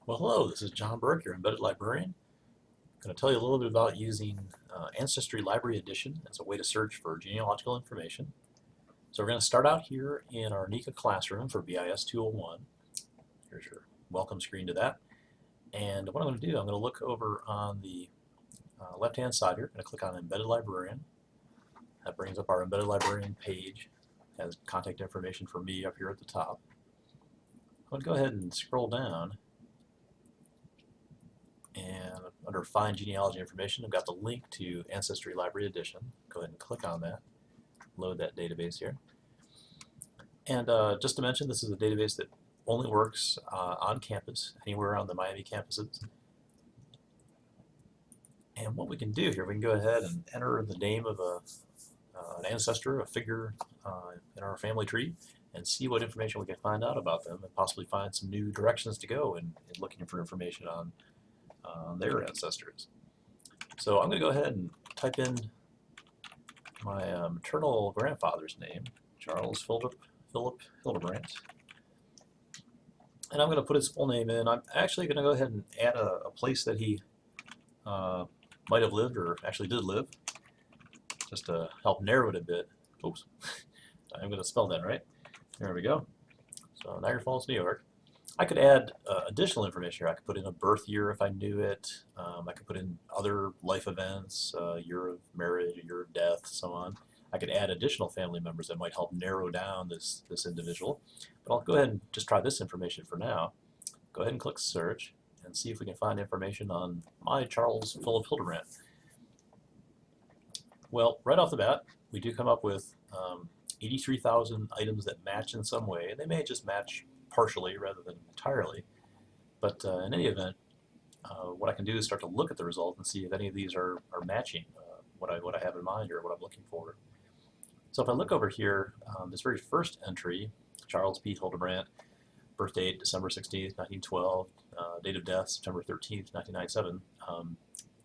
Well, hello, this is John Burke, your embedded librarian. I'm going to tell you a little bit about using Ancestry Library Edition as a way to search for genealogical information. So we're going to start out here in our NICA classroom for BIS 201. Here's your welcome screen to that. And what I'm going to do, I'm going to look over on the left-hand side here. I'm going to click on Embedded Librarian. That brings up our Embedded Librarian page. It has contact information for me up here at the top. I'm going to go ahead and scroll down. And under Find Genealogy Information, I've got the link to Ancestry Library Edition. Go ahead and click on that, load that database here. And just to mention, this is a database that only works on campus, anywhere on the Miami campuses. And what we can do here, we can go ahead and enter the name of an ancestor, a figure in our family tree, and see what information we can find out about them, and possibly find some new directions to go in looking for information on their ancestors. So I'm going to go ahead and type in my maternal grandfather's name, Charles Philip Hildebrandt. And I'm going to put his full name in. I'm actually going to go ahead and add a place that he might have lived or actually did live, just to help narrow it a bit. Oops, I'm going to spell that right. There we go. So Niagara Falls, New York. I could add additional information here. I could put in a birth year if I knew it. I could put in other life events, year of marriage, year of death, so on. I could add additional family members that might help narrow down this individual. But I'll go ahead and just try this information for now. Go ahead and click search and see if we can find information on my Charles Philip Hildebrandt. Well, right off the bat, we do come up with 83,000 items that match in some way. They may just match partially rather than entirely, but in any event, what I can do is start to look at the result and see if any of these are matching what I have in mind or what I'm looking for. So if I look over here, this very first entry, Charles P. Hildebrandt, birth date December 16th, 1912, date of death September 13th, 1997.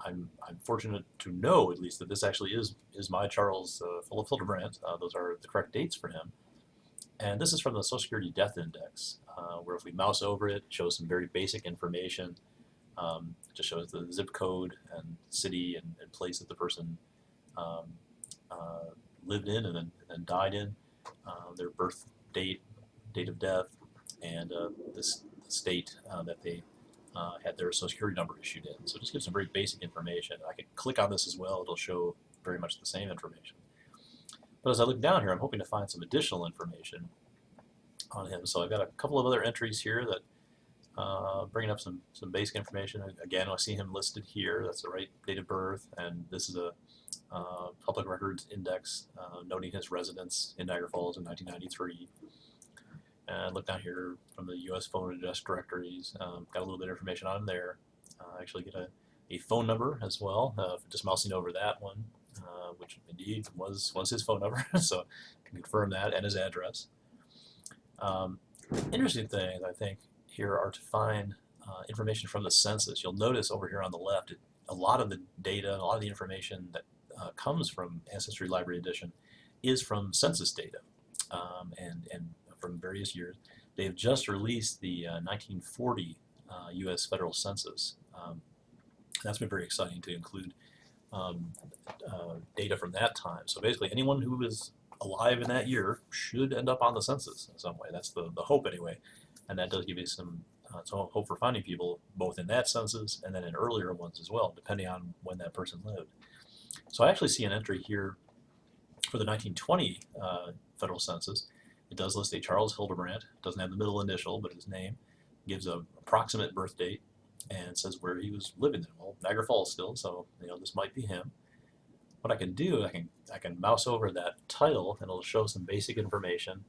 I'm fortunate to know at least that this actually is my Charles Philip Hildebrandt. Those are the correct dates for him. And this is from the Social Security Death Index, where if we mouse over it, it shows some very basic information. It just shows the zip code and city and place that the person lived in and then died in, their birth date, date of death, and this state that they had their Social Security number issued in. So it just gives some very basic information. I can click on this as well. It'll show very much the same information. But as I look down here, I'm hoping to find some additional information on him. So I've got a couple of other entries here that bringing up some basic information. Again, I see him listed here. That's the right date of birth, and this is a public records index noting his residence in Niagara Falls in 1993. And look down here from the U.S. phone address directories. Got a little bit of information on there. Actually get a phone number as well. Just mousing over that one, which indeed was his phone number, so I can confirm that, and his address. Interesting things I think here are to find information from the census. You'll notice over here on the left, a lot of the data, a lot of the information that comes from Ancestry Library Edition is from census data, and from various years. They've just released the 1940 U.S. federal census. That's been very exciting to include data from that time. So basically anyone who was alive in that year should end up on the census in some way. That's the hope anyway. And that does give you some hope for finding people both in that census and then in earlier ones as well, depending on when that person lived. So I actually see an entry here for the 1920 federal census. It does list a Charles Hildebrandt. It doesn't have the middle initial, but his name. Gives an approximate birth date and says where he was living in. Well, Niagara Falls still, so this might be him. What I can do, I can mouse over that title and it'll show some basic information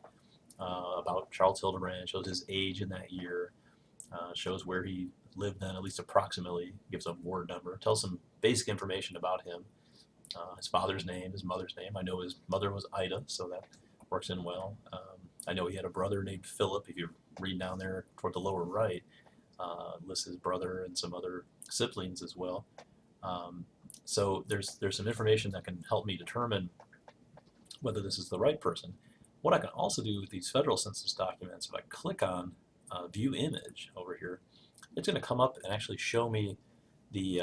about Charles Hildebrandt. Shows his age in that year. Shows where he lived then, at least approximately. Gives a ward number. Tells some basic information about him. His father's name, his mother's name. I know his mother was Ida, so that works in well. I know he had a brother named Philip. If you read down there toward the lower right, lists his brother and some other siblings as well. So there's some information that can help me determine whether this is the right person. What I can also do with these federal census documents, if I click on View Image over here, it's going to come up and actually show me the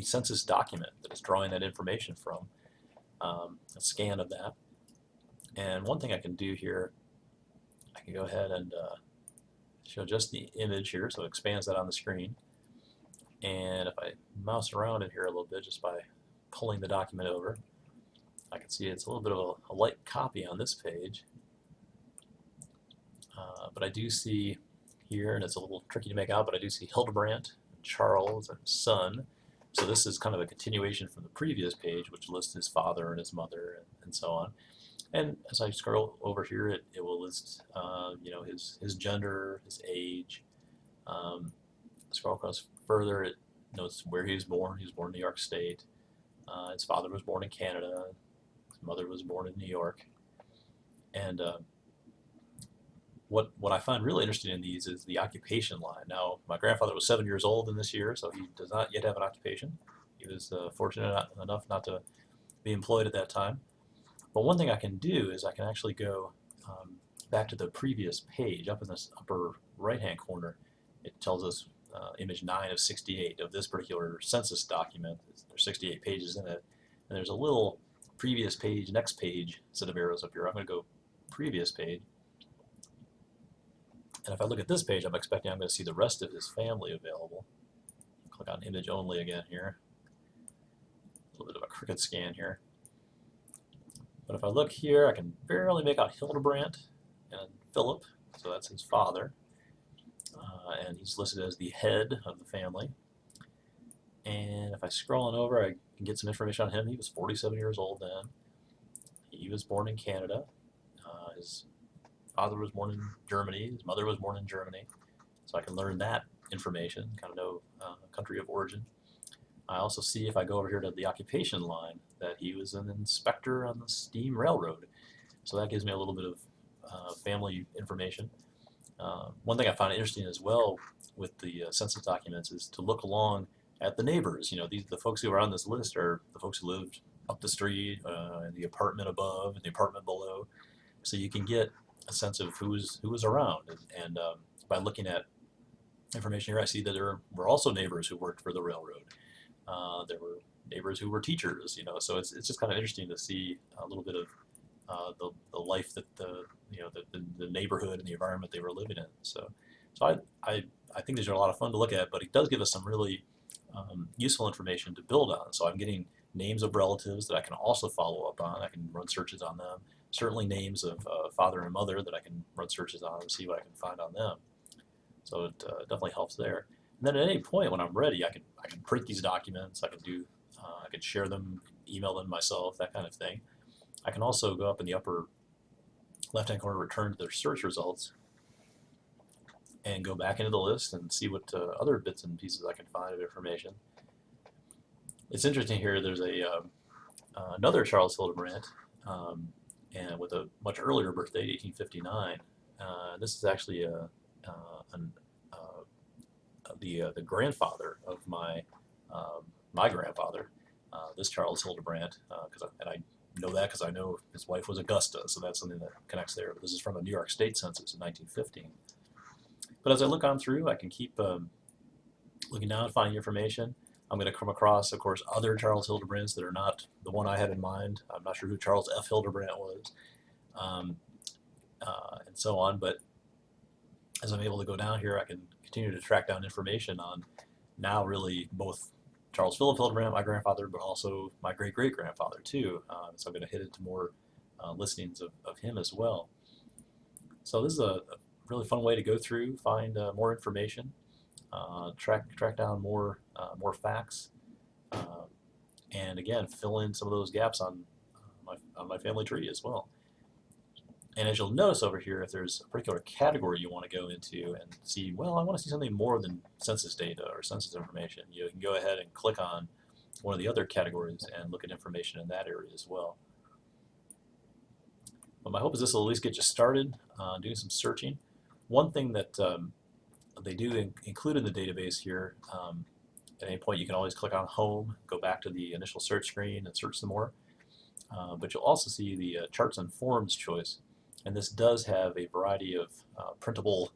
census document that it's drawing that information from, a scan of that. And one thing I can do here, I can go ahead and show just the image here, so it expands that on the screen. And if I mouse around in here a little bit just by pulling the document over, I can see it's a little bit of a light copy on this page. But I do see here, and it's a little tricky to make out, but I do see Hildebrandt, Charles, and son. So this is kind of a continuation from the previous page, which lists his father and his mother and so on. And as I scroll over here, it will list you know, his gender, his age. Scroll across further, it notes where he was born. He was born in New York State. His father was born in Canada. His mother was born in New York. And what I find really interesting in these is the occupation line. Now, my grandfather was 7 years old in this year, so he does not yet have an occupation. He was fortunate enough not to be employed at that time. But one thing I can do is I can actually go back to the previous page. Up in this upper right-hand corner, it tells us image 9 of 68 of this particular census document. There's 68 pages in it, and there's a little previous page, next page set of arrows up here. I'm going to go previous page. And if I look at this page, I'm expecting I'm going to see the rest of his family available. Click on image only again here. A little bit of a crooked scan here. But if I look here, I can barely make out Hildebrandt and Philip, so that's his father. And he's listed as the head of the family. And if I scroll on over, I can get some information on him. He was 47 years old then. He was born in Canada. His father was born in Germany. His mother was born in Germany. So I can learn that information, kind of know country of origin. I also see, if I go over here to the occupation line, that he was an inspector on the steam railroad. So that gives me a little bit of family information. One thing I find interesting as well with the census documents is to look along at the neighbors. You know, the folks who are on this list are the folks who lived up the street, in the apartment above, and the apartment below. So you can get a sense of who was around. And by looking at information here, I see that there were also neighbors who worked for the railroad. There were neighbors who were teachers, you know, so it's just kind of interesting to see a little bit of the life that the neighborhood and the environment they were living in. So I think these are a lot of fun to look at, but it does give us some really useful information to build on. So I'm getting names of relatives that I can also follow up on. I can run searches on them. Certainly names of father and mother that I can run searches on and see what I can find on them. So it definitely helps there. And then at any point when I'm ready, I can print these documents. I can share them, email them myself, that kind of thing. I can also go up in the upper left-hand corner, return to their search results, and go back into the list and see what other bits and pieces I can find of information. It's interesting here. There's another Charles Hildebrandt, and with a much earlier birthday, 1859. This is actually the grandfather of my grandfather, this Charles Hildebrandt, and I know that because I know his wife was Augusta, so that's something that connects there. But this is from a New York State census in 1915. But as I look on through, I can keep looking down and finding information. I'm going to come across, of course, other Charles Hildebrandts that are not the one I had in mind. I'm not sure who Charles F. Hildebrandt was, and so on. But as I'm able to go down here, I can continue to track down information on now really both Charles Philip Hildebrandt, my grandfather, but also my great-great-grandfather too. So I'm going to hit into more listings of him as well. So this is a really fun way to go through, find more information, track down more facts, and again fill in some of those gaps on my family tree as well. And as you'll notice over here, if there's a particular category you want to go into and see, well, I want to see something more than census data or census information, you can go ahead and click on one of the other categories and look at information in that area as well. But my hope is this will at least get you started doing some searching. One thing that they do include in the database here, at any point you can always click on Home, go back to the initial search screen and search some more. But you'll also see the Charts and Forms choice. And this does have a variety of printable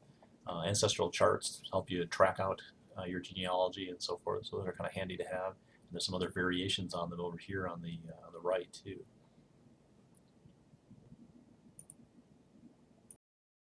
ancestral charts help you track out your genealogy and so forth. So those are kind of handy to have. And there's some other variations on them over here on the right too.